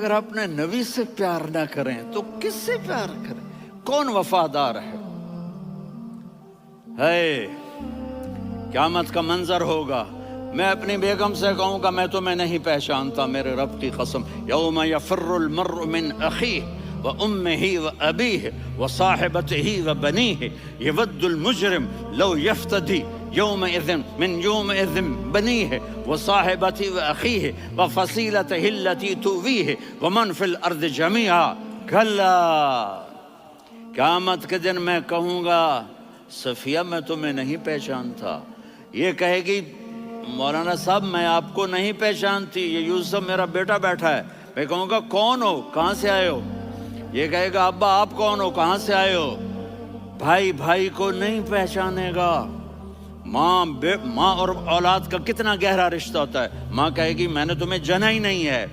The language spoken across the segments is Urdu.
اگر اپنے نبی سے پیار نہ کریں تو کس سے پیار کریں؟ کون وفادار ہے؟ قیامت کا منظر ہوگا، میں اپنی بیگم سے کہوں گا میں تمہیں نہیں پہچانتا، میرے رب کی قسم، یوم یفر المرء من اخیہ وامہ وابیہ وصاحبتہ وبنیہ یود المجرم لو یفتدی یومئذ من یومئذ بنیہ وصاحبتہ واخیہ وفصیلتہ التی تؤویہ ومن فی الارض جمیعا کلا، قیامت کے دن میں کہوں گا صفیہ میں تمہیں نہیں پہچانتا، یہ کہے گی مولانا صاحب میں آپ کو نہیں پہچانتی، یہ یوسف میرا بیٹا بیٹھا ہے، میں کہوں گا کون ہو، کہاں سے آئے ہو؟ یہ کہے گا ابا آپ کون ہو، کہاں سے آئے ہو؟ بھائی بھائی کو نہیں پہچانے گا۔ ماں اور اولاد کا کتنا گہرا رشتہ ہوتا ہے، ماں کہے گی میں نے تمہیں جنا ہی نہیں ہے،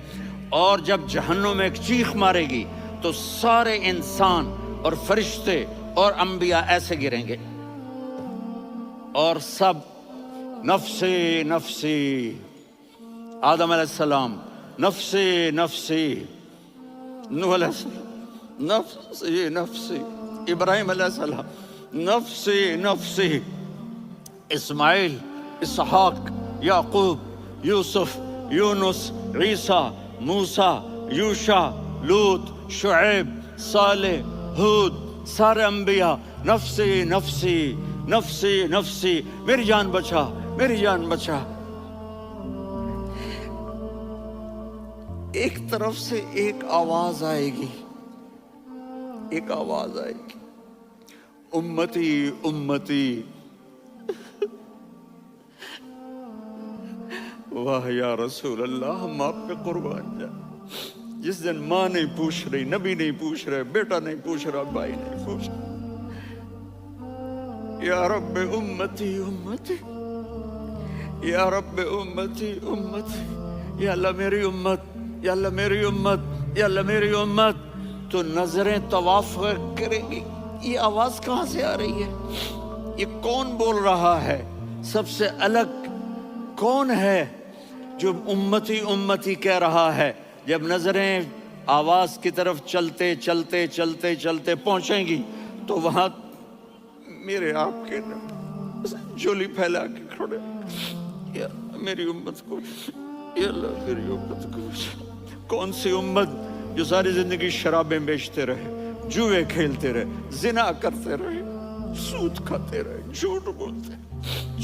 اور جب جہنم میں ایک چیخ مارے گی تو سارے انسان اور فرشتے اور انبیاء ایسے گریں گے اور سب نفسی نفسی، آدم علیہ السلام نفسی نفسی، نوح علیہ السلام نفسی نفسی، ابراہیم علیہ السلام نفسی نفسی، اسماعیل، اسحاق، یعقوب، یوسف، یونس، عیسیٰ، موسیٰ، یوشع، لوط، شعیب، صالح، ہود، سارے انبیاء نفسی نفسی نفسی نفسی، میری جان بچا میری جان بچا۔ ایک طرف سے ایک آواز آئے گی، ایک آواز آئے گی، امتی امتی، واہ یا رسول اللہ ہم آپ پہ قربان جائیں۔ جس دن ماں نہیں پوچھ رہی، نبی نہیں پوچھ رہے، بیٹا نہیں پوچھ رہا، بھائی نہیں پوچھ رہا، یا رب امتی امتی، یا رب امتی امتی، یا اللہ میری امت، یا اللہ میری امت، یا اللہ میری امت، تو نظریں طواف کریں گی، یہ آواز کہاں سے آ رہی ہے؟ یہ کون بول رہا ہے؟ سب سے الگ کون ہے جو امتی امتی کہہ رہا ہے؟ جب نظریں آواز کی طرف چلتے چلتے چلتے چلتے پہنچیں گی تو وہاں میرے آپ کے جھولی پھیلا کے کھڑے، یا میری امت کو، یا اللہ میری امت کو۔ کون سی امت جو ساری زندگی شرابیں بیچتے رہے، جوئے کھیلتے رہے، زنا کرتے رہے، سود کھاتے رہے، جھوٹ بولتے رہے،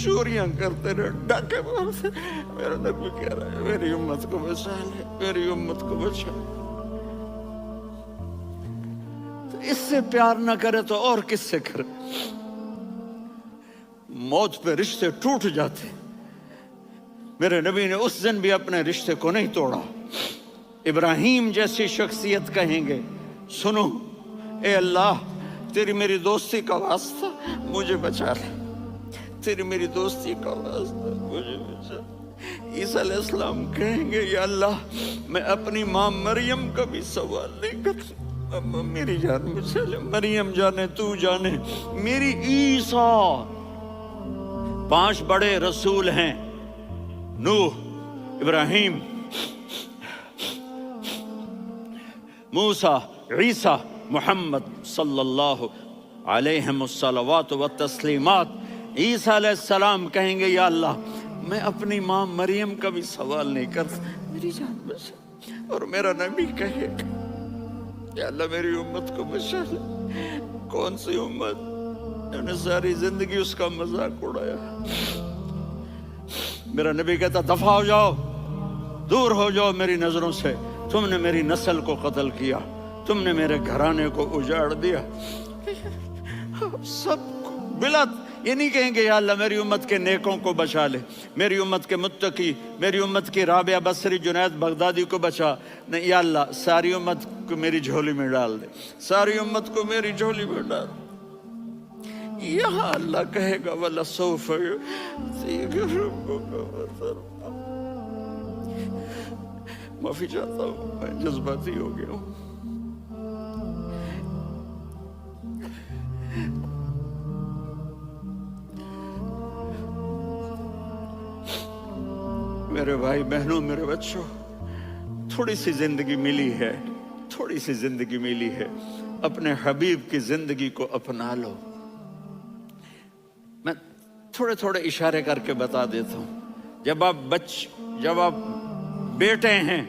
چوریاں کرتے رہے، ڈاکے مارتے رہے؟ میرا نبی کہہ رہا ہے میری امت کو بچا لے، میری امت کو بچا۔ تو اس سے پیار نہ کرے تو اور کس سے کرے؟ موت پہ رشتے ٹوٹ جاتے، میرے نبی نے اس دن بھی اپنے رشتے کو نہیں توڑا۔ ابراہیم جیسی شخصیت کہیں گے سنو اے اللہ تیری میری دوستی کا واسطہ مجھے بچا لے، تیری میری دوستی کا واسطہ مجھے بچا لے۔ عیسیٰ علیہ السلام کہیں گے یا اللہ میں اپنی ماں مریم کا بھی سوال نہیں کرتا، میری جان بچا لے، مریم جانے تو جانے میری عیسیٰ۔ 5 بڑے رسول ہیں، نوح، ابراہیم، موسیٰ، عیسیٰ، محمد صلی اللہ علیہ الصلوات والتسلیمات۔ عیسیٰ علیہ السلام کہیں گے یا اللہ میں اپنی ماں مریم کا بھی سوال نہیں کرتا، میری جان بچا۔ اور میرا نبی کہے گا یا اللہ میری امت کو بچا لے۔ کون سی امت جنہوں نے ساری زندگی اس کا مذاق اڑایا؟ میرا نبی کہتا دفع ہو جاؤ، دور ہو جاؤ میری نظروں سے، تم نے میری نسل کو قتل کیا، تم نے میرے گھرانے کو اجاڑ دیا۔ سب کو بلا یہ نہیں کہیں گے یا اللہ میری امت کے نیکوں کو بچا لے، میری امت کے متقی، میری امت کی رابعہ بصری، جنید بغدادی کو بچا، نہیں یا اللہ ساری امت کو میری جھولی میں ڈال دے، ساری امت کو میری جھولی میں ڈال دے۔ یہاں اللہ کہے گا وَلَسَوْفَ يُعْطِيكَ رَبُّكَ فَتَرْضَىٰ۔ معافی چاہتا ہوں میں جذباتی ہو گیا ہوں۔ میرے بھائی بہنوں، میرے بچوں، تھوڑی سی زندگی ملی ہے، تھوڑی سی زندگی ملی ہے، اپنے حبیب کی زندگی کو اپنا لو۔ میں تھوڑے تھوڑے اشارے کر کے بتا دیتا ہوں۔ جب آپ بیٹے ہیں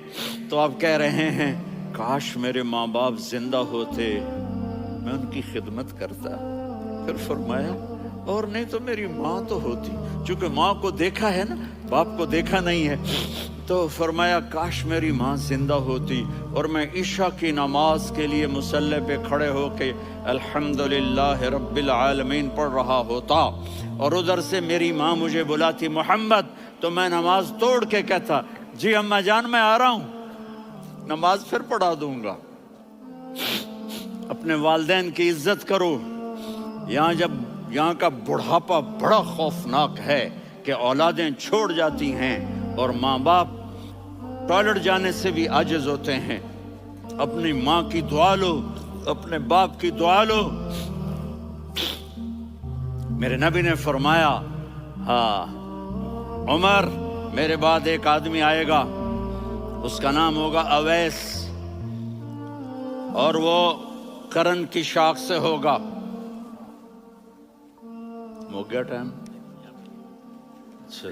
تو آپ کہہ رہے ہیں کاش میرے ماں باپ زندہ ہوتے، میں ان کی خدمت کرتا۔ پھر فرمایا اور نہیں تو میری ماں تو ہوتی، چونکہ ماں کو دیکھا ہے نا، باپ کو دیکھا نہیں ہے، تو فرمایا کاش میری ماں زندہ ہوتی اور میں عشاء کی نماز کے لیے مصلی پہ کھڑے ہو کے الحمدللہ رب العالمین پڑھ رہا ہوتا، اور ادھر سے میری ماں مجھے بلاتی محمد، تو میں نماز توڑ کے کہتا جی اماں جان میں آ رہا ہوں، نماز پھر پڑھا دوں گا۔ اپنے والدین کی عزت کرو۔ یہاں کا بڑھاپا بڑا خوفناک ہے کہ اولادیں چھوڑ جاتی ہیں اور ماں باپ ٹوائلٹ جانے سے بھی عاجز ہوتے ہیں۔ اپنی ماں کی دعا لو، اپنے باپ کی دعا لو۔ میرے نبی نے فرمایا ہاں عمر میرے بعد ایک آدمی آئے گا، اس کا نام ہوگا اویس، اور وہ کرن کی شاخ سے ہوگا۔ ہو گیا ٹائم؟ اچھا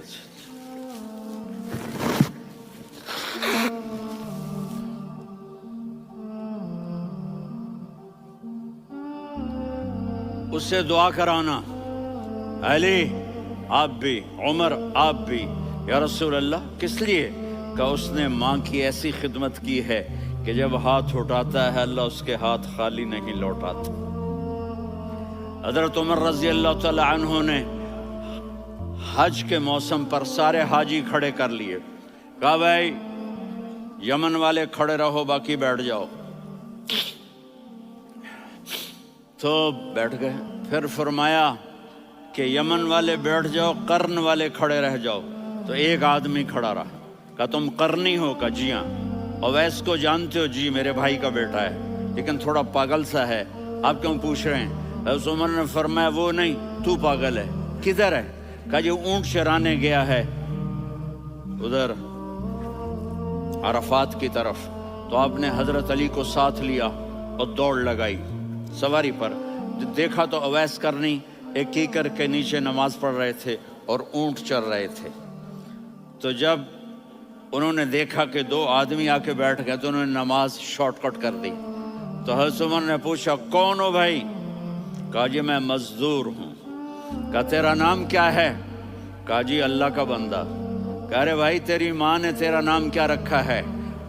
اس سے دعا کرانا، علی آپ بھی، عمر آپ بھی، یا رسول اللہ کس لیے؟ کہ اس نے ماں کی ایسی خدمت کی ہے کہ جب ہاتھ اٹھاتا ہے اللہ اس کے ہاتھ خالی نہیں لوٹاتا۔ حضرت عمر رضی اللہ تعالی عنہ نے حج کے موسم پر سارے حاجی کھڑے کر لیے، کہا بھائی یمن والے کھڑے رہو باقی بیٹھ جاؤ، تو بیٹھ گئے۔ پھر فرمایا کہ یمن والے بیٹھ جاؤ، قرن والے کھڑے رہ جاؤ، تو ایک آدمی کھڑا رہا، کہا تم قرنی ہو؟ کہا جی ہاں۔ اویس کو جانتے ہو؟ جی میرے بھائی کا بیٹا ہے لیکن تھوڑا پاگل سا ہے، آپ کیوں پوچھ رہے ہیں؟ حضرت عمر نے فرمایا وہ نہیں، تو پاگل ہے۔ کدھر ہے؟ کہا جی اونٹ چرانے گیا ہے ادھر عرفات کی طرف۔ تو آپ نے حضرت علی کو ساتھ لیا اور دوڑ لگائی سواری پر، دیکھا تو اویس کرنی ایک کیکر کے نیچے نماز پڑھ رہے تھے اور اونٹ چر رہے تھے۔ تو جب انہوں نے دیکھا کہ دو آدمی آ کے بیٹھ گئے تو انہوں نے نماز شارٹ کٹ کر دی۔ تو حضرت عمر نے پوچھا کون ہو بھائی؟ کہا جی میں مزدور ہوں۔ کہا تیرا نام کیا ہے؟ کہا جی اللہ کا بندہ۔ کہا رے بھائی تیری ماں نے تیرا نام کیا رکھا ہے؟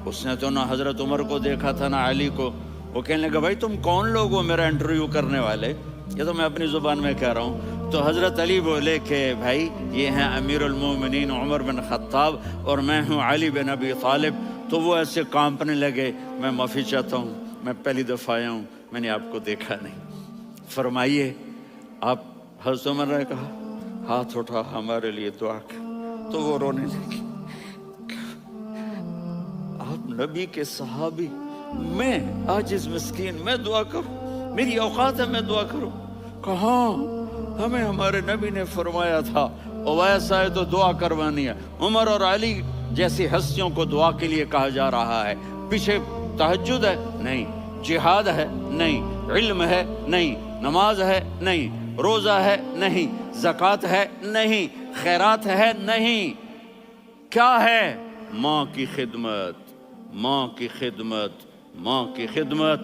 اس نے تو نہ حضرت عمر کو دیکھا تھا نہ علی کو۔ وہ کہنے لگا بھائی تم کون لوگ ہو میرا انٹرویو کرنے والے؟ یہ تو میں اپنی زبان میں کہہ رہا ہوں۔ تو حضرت علی بولے کہ بھائی یہ ہیں امیر المومنین عمر بن خطاب اور میں ہوں علی بن ابی طالب۔ تو وہ ایسے کانپنے لگے، میں معافی چاہتا ہوں، میں پہلی دفعہ آیا ہوں، میں نے آپ کو دیکھا نہیں، فرمائیے آپ۔ حضرت عمر نے کہا ہاتھ اٹھا ہمارے لیے دعا کر، تو وہ رونے لگے۔ آپ نبی کے صحابی، میں عاجز مسکین میں دعا کروں؟ میری اوقات ہے میں دعا کروں؟ کہاں، ہمیں ہمارے نبی نے فرمایا تھا اویس آئے تو دعا کروانی ہے۔ عمر اور علی جیسی ہستیوں کو دعا کے لیے کہا جا رہا ہے۔ پیچھے تہجد ہے؟ نہیں۔ جہاد ہے؟ نہیں۔ علم ہے؟ نہیں۔ نماز ہے؟ نہیں۔ روزہ ہے؟ نہیں۔ زکوٰۃ ہے؟ نہیں۔ خیرات ہے؟ نہیں۔ کیا ہے؟ ماں کی خدمت، ماں کی خدمت، ماں کی خدمت۔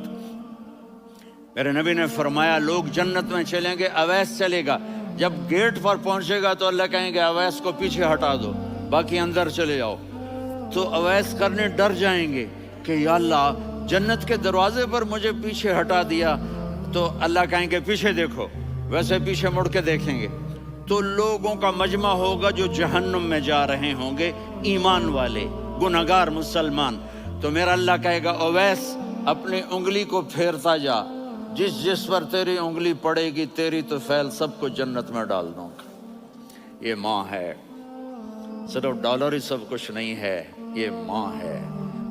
میرے نبی نے فرمایا لوگ جنت میں چلیں گے، اویس چلے گا، جب گیٹ پر پہنچے گا تو اللہ کہیں گے اویس کو پیچھے ہٹا دو، باقی اندر چلے جاؤ۔ تو اویس کرنے ڈر جائیں گے کہ یا اللہ جنت کے دروازے پر مجھے پیچھے ہٹا دیا، تو اللہ کہیں گے پیچھے دیکھو، ویسے پیچھے مڑ کے دیکھیں گے تو لوگوں کا مجمع ہوگا جو جہنم میں جا رہے ہوں گے، ایمان والے، گنہگار مسلمان۔ تو میرا اللہ کہے گا اویس اپنی انگلی کو پھیرتا جا، جس پر تیری انگلی پڑے گی تیری تو فیل سب کو جنت میں ڈال دوں گا۔ یہ ماں ہے، صرف ڈالر ہی سب کچھ نہیں ہے، یہ ماں ہے۔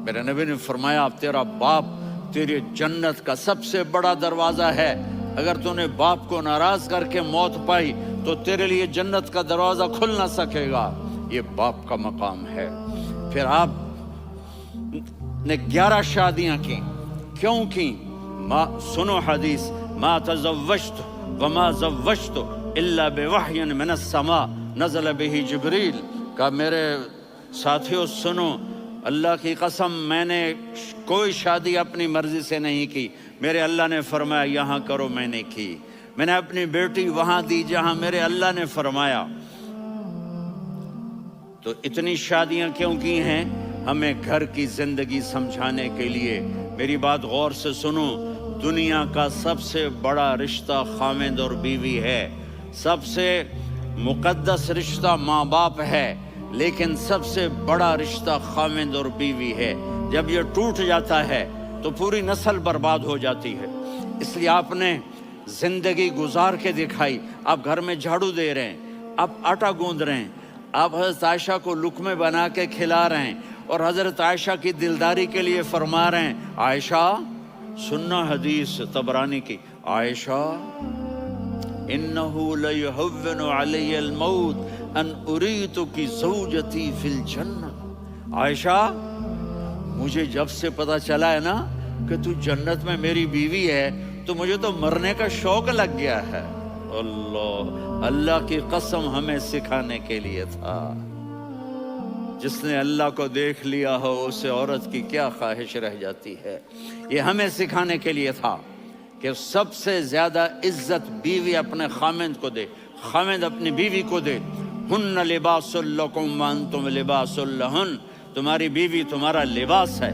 میرے نبی نے فرمایا اب تیرا باپ تیری جنت کا سب سے بڑا دروازہ ہے، اگر تو نے باپ کو ناراض کر کے موت پائی تو تیرے لیے جنت کا دروازہ کھل نہ سکے گا۔ یہ باپ کا مقام ہے۔ پھر آپ نے 11 شادیاں کی. کیوں کی؟ سنو حدیث، ما تزوجت وما زوجت الا بوحی من السماء نزل به جبریل. کہا میرے ساتھیوں سنو، اللہ کی قسم میں نے کوئی شادی اپنی مرضی سے نہیں کی. میرے اللہ نے فرمایا یہاں کرو، میں نے کی. میں نے اپنی بیٹی وہاں دی جہاں میرے اللہ نے فرمایا. تو اتنی شادیاں کیوں کی ہیں؟ ہمیں گھر کی زندگی سمجھانے کے لیے. میری بات غور سے سنو، دنیا کا سب سے بڑا رشتہ خاوند اور بیوی ہے. سب سے مقدس رشتہ ماں باپ ہے، لیکن سب سے بڑا رشتہ خاوند اور بیوی ہے. جب یہ ٹوٹ جاتا ہے تو پوری نسل برباد ہو جاتی ہے. اس لیے آپ نے زندگی گزار کے دکھائی. آپ گھر میں جھاڑو دے رہے ہیں، آپ آٹا گوندھ رہے ہیں، آپ حضرت عائشہ کو لقمے بنا کے کھلا رہے ہیں، اور حضرت عائشہ کی دلداری کے لیے فرما رہے ہیں عائشہ سننا حدیث طبرانی کی، عائشہ انہو لیہون علی الموت ان اریتک زوجتی فی الجنہ. عائشہ مجھے جب سے پتا چلا ہے نا کہ تو جنت میں میری بیوی ہے تو مجھے تو مرنے کا شوق لگ گیا ہے. اللہ کی قسم ہمیں سکھانے کے لیے تھا. جس نے اللہ کو دیکھ لیا ہو اسے عورت کی کیا خواہش رہ جاتی ہے. یہ ہمیں سکھانے کے لیے تھا کہ سب سے زیادہ عزت بیوی اپنے خاوند کو دے، خاوند اپنی بیوی کو دے. ہن لباس لکم وانتم لباس لہن. تمہاری بیوی تمہارا لباس ہے،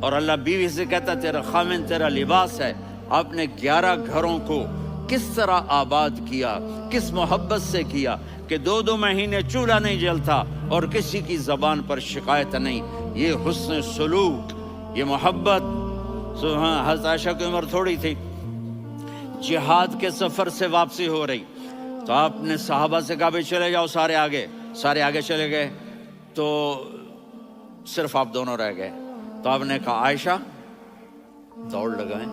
اور اللہ بیوی سے کہتا تیرا خاوند تیرا لباس ہے. آپ نے 11 گھروں کو کس طرح آباد کیا، کس محبت سے کیا کہ 2 مہینے چولہا نہیں جلتا اور کسی کی زبان پر شکایت نہیں. یہ حسن سلوک، یہ محبت. حضرت عائشہ کی عمر تھوڑی تھی، جہاد کے سفر سے واپسی ہو رہی، تو آپ نے صحابہ سے کہا بھی چلے جاؤ سارے آگے چلے گئے، تو صرف آپ دونوں رہ گئے. تو آپ نے کہا عائشہ دوڑ لگائیں.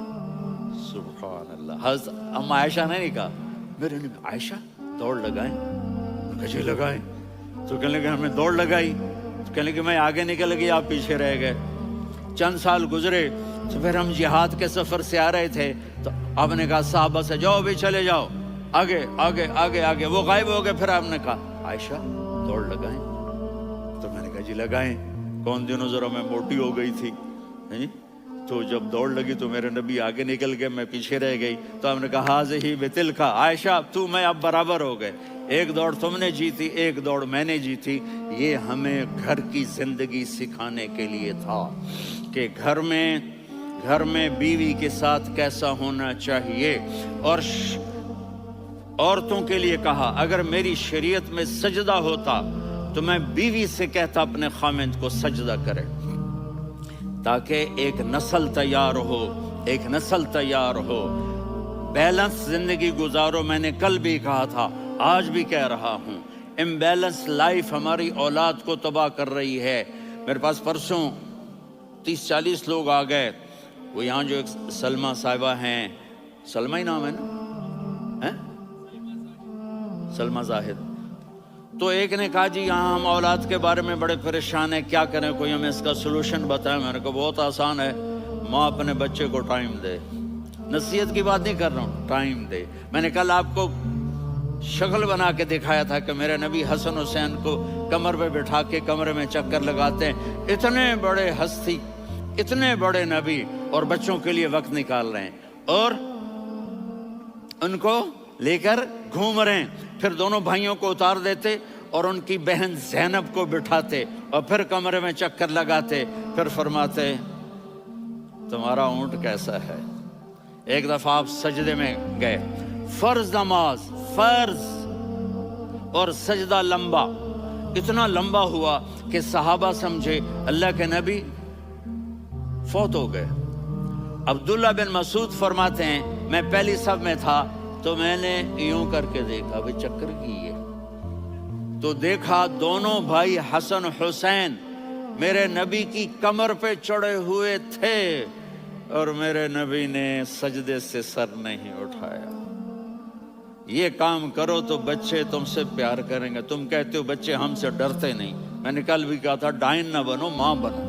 سبحان اللہ. حضرت اما عائشہ نے نہیں کہا، میرے نے عائشہ دوڑ لگائیں. کجے لگائیں؟ تو کہنے لگے ہمیں دوڑ لگائی. تو کہنے لگے میں آگے نکل گئی، آپ پیچھے رہ گئے. چند سال گزرے تو پھر ہم جہاد کے سفر سے آ رہے تھے، تو آپ نے کہا صحابہ سے جاؤ بھی چلے جاؤ آگے آگے آگے آگے. وہ غائب ہو گئے. پھر آپ نے کہا عائشہ دوڑ لگائیں. تو میں نے کہا جی لگائیں. کون دنوں ذرا میں موٹی ہو گئی تھی، تو جب دوڑ لگی تو میرے نبی آگے نکل گئے، میں پیچھے رہ گئی. تو ہم نے کہا ہاذہ بتلک، عائشہ تو میں اب برابر ہو گئے. ایک دوڑ تم نے جیتی، ایک دوڑ میں نے جیتی. یہ ہمیں گھر کی زندگی سکھانے کے لیے تھا کہ گھر میں بیوی کے ساتھ کیسا ہونا چاہیے. اور عورتوں کے لیے کہا اگر میری شریعت میں سجدہ ہوتا تو میں بیوی سے کہتا اپنے خاوند کو سجدہ کرے، تاکہ ایک نسل تیار ہو. بیلنس زندگی گزارو. میں نے کل بھی کہا تھا، آج بھی کہہ رہا ہوں، امبیلنس لائف ہماری اولاد کو تباہ کر رہی ہے. میرے پاس پرسوں 30-40 لوگ آ گئے. وہ یہاں جو ایک سلمہ صاحبہ ہیں، سلمہ ہی نام ہے نا، سلمہ زاہد. تو ایک نے کہا جی یہاں ہم اولاد کے بارے میں بڑے پریشان ہیں، کیا کریں، کوئی ہمیں اس کا سلوشن بتائیں. میں نے کہا بہت آسان ہے، ماں اپنے بچے کو ٹائم دے. نصیحت کی بات نہیں کر رہا ہوں، ٹائم دے. میں نے کل آپ کو شکل بنا کے دکھایا تھا کہ میرے نبی حسن حسین کو کمر پہ بٹھا کے کمرے میں چکر لگاتے ہیں. اتنے بڑے ہستی، اتنے بڑے نبی، اور بچوں کے لیے وقت نکال رہے ہیں اور ان کو لے کر گھوم رہے ہیں. پھر دونوں بھائیوں کو اتار دیتے اور ان کی بہن زینب کو بٹھاتے اور پھر کمرے میں چکر لگاتے. پھر فرماتے تمہارا اونٹ کیسا ہے. ایک دفعہ آپ سجدے میں گئے، فرض نماز، فرض، اور سجدہ لمبا، اتنا لمبا ہوا کہ صحابہ سمجھے اللہ کے نبی فوت ہو گئے. عبداللہ بن مسعود فرماتے ہیں میں پہلی صف میں تھا تو میں نے یوں کر کے دیکھا، بھئی چکر کی ہے، تو دیکھا دونوں بھائی حسن حسین میرے نبی کی کمر پہ چڑھے ہوئے تھے اور میرے نبی نے سجدے سے سر نہیں اٹھایا. یہ کام کرو تو بچے تم سے پیار کریں گے. تم کہتے ہو بچے ہم سے ڈرتے نہیں. میں نے کل بھی کہا تھا ڈائن نہ بنو، ماں بنو.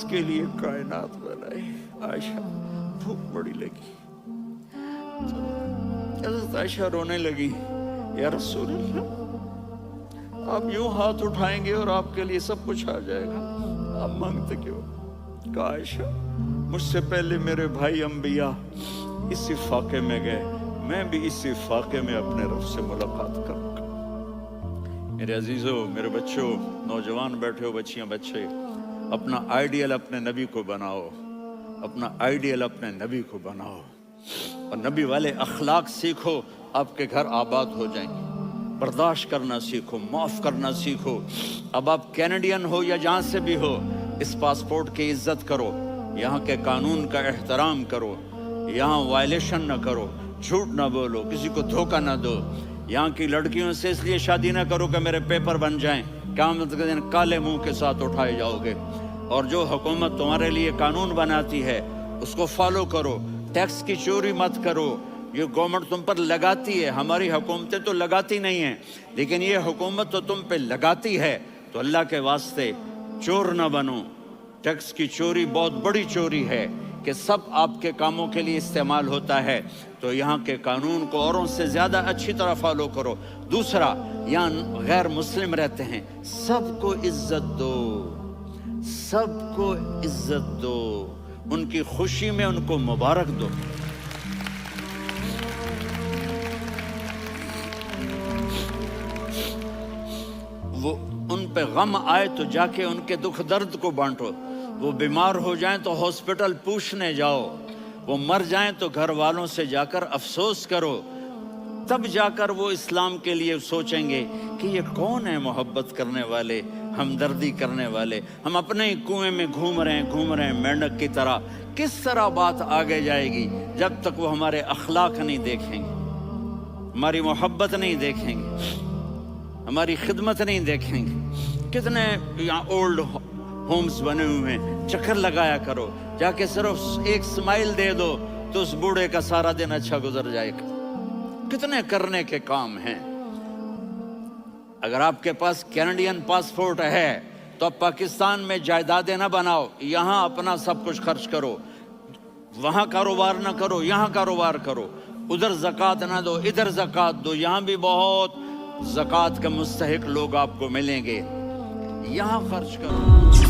کس کے لیے کائنات بنائی؟ عائشہ بھوک بڑی لگی تو حضرت عائشہ رونے لگی، یا رسول اللہ آپ یوں ہاتھ اٹھائیں گے اور آپ کے لیے سب کچھ آ جائے گا، آپ مانگتے کیوں؟ کہا عائشہ مجھ سے پہلے میرے بھائی انبیاء اسی فاقے میں گئے، میں بھی اسی فاقے میں اپنے رب سے ملاقات کروں گا۔ میرے عزیزوں، میرے بچوں، نوجوان بیٹھے ہو، بچیاں بچے، اپنا آئیڈیل اپنے نبی کو بناؤ، اپنا آئیڈیل اپنے نبی کو بناؤ اور نبی والے اخلاق سیکھو، آپ کے گھر آباد ہو جائیں گے۔ برداشت کرنا سیکھو، معاف کرنا سیکھو۔ اب آپ کینیڈین ہو یا جہاں سے بھی ہو، اس پاسپورٹ کی عزت کرو، یہاں کے قانون کا احترام کرو، یہاں وائلیشن نہ کرو، جھوٹ نہ بولو، کسی کو دھوکہ نہ دو۔ یہاں کی لڑکیوں سے اس لیے شادی نہ کرو کہ میرے پیپر بن جائیں، قیامت کے دن کالے منہ کے ساتھ اٹھائے جاؤ گے۔ اور جو حکومت تمہارے لیے قانون بناتی ہے اس کو فالو کرو، ٹیکس کی چوری مت کرو۔ یہ گورنمنٹ تم پر لگاتی ہے، ہماری حکومتیں تو لگاتی نہیں ہیں، لیکن یہ حکومت تو تم پہ لگاتی ہے، تو اللہ کے واسطے چور نہ بنو۔ ٹیکس کی چوری بہت بڑی چوری ہے کہ سب آپ کے کاموں کے لیے استعمال ہوتا ہے، تو یہاں کے قانون کو اوروں سے زیادہ اچھی طرح فالو کرو۔ دوسرا، یہاں غیر مسلم رہتے ہیں، سب کو عزت دو، سب کو عزت دو، ان کی خوشی میں ان کو مبارک دو۔ وہ ان پہ غم آئے تو جا کے ان کے دکھ درد کو بانٹو، وہ بیمار ہو جائیں تو ہاسپٹل پوچھنے جاؤ، وہ مر جائیں تو گھر والوں سے جا کر افسوس کرو، تب جا کر وہ اسلام کے لیے سوچیں گے کہ یہ کون ہے محبت کرنے والے، ہمدردی کرنے والے۔ ہم اپنے ہی کنویں میں گھوم رہے ہیں مینڈک کی طرح۔ کس طرح بات آگے جائے گی جب تک وہ ہمارے اخلاق نہیں دیکھیں گے، ہماری محبت نہیں دیکھیں گے، ہماری خدمت نہیں دیکھیں گے۔ کتنے یہاں اولڈ ہومز بنے ہوئے ہیں، چکر لگایا کرو، جا کے صرف ایک سمائل دے دو تو اس بوڑھے کا سارا دن اچھا گزر جائے گا۔ کتنے کرنے کے کام ہیں۔ اگر آپ کے پاس کینیڈین پاسپورٹ ہے تو اب پاکستان میں جائیدادیں نہ بناؤ، یہاں اپنا سب کچھ خرچ کرو، وہاں کاروبار نہ کرو، یہاں کاروبار کرو، ادھر زکوٰۃ نہ دو، ادھر زکوٰۃ دو، یہاں بھی بہت زکوٰۃ کے مستحق لوگ آپ کو ملیں گے، یہاں خرچ کرو۔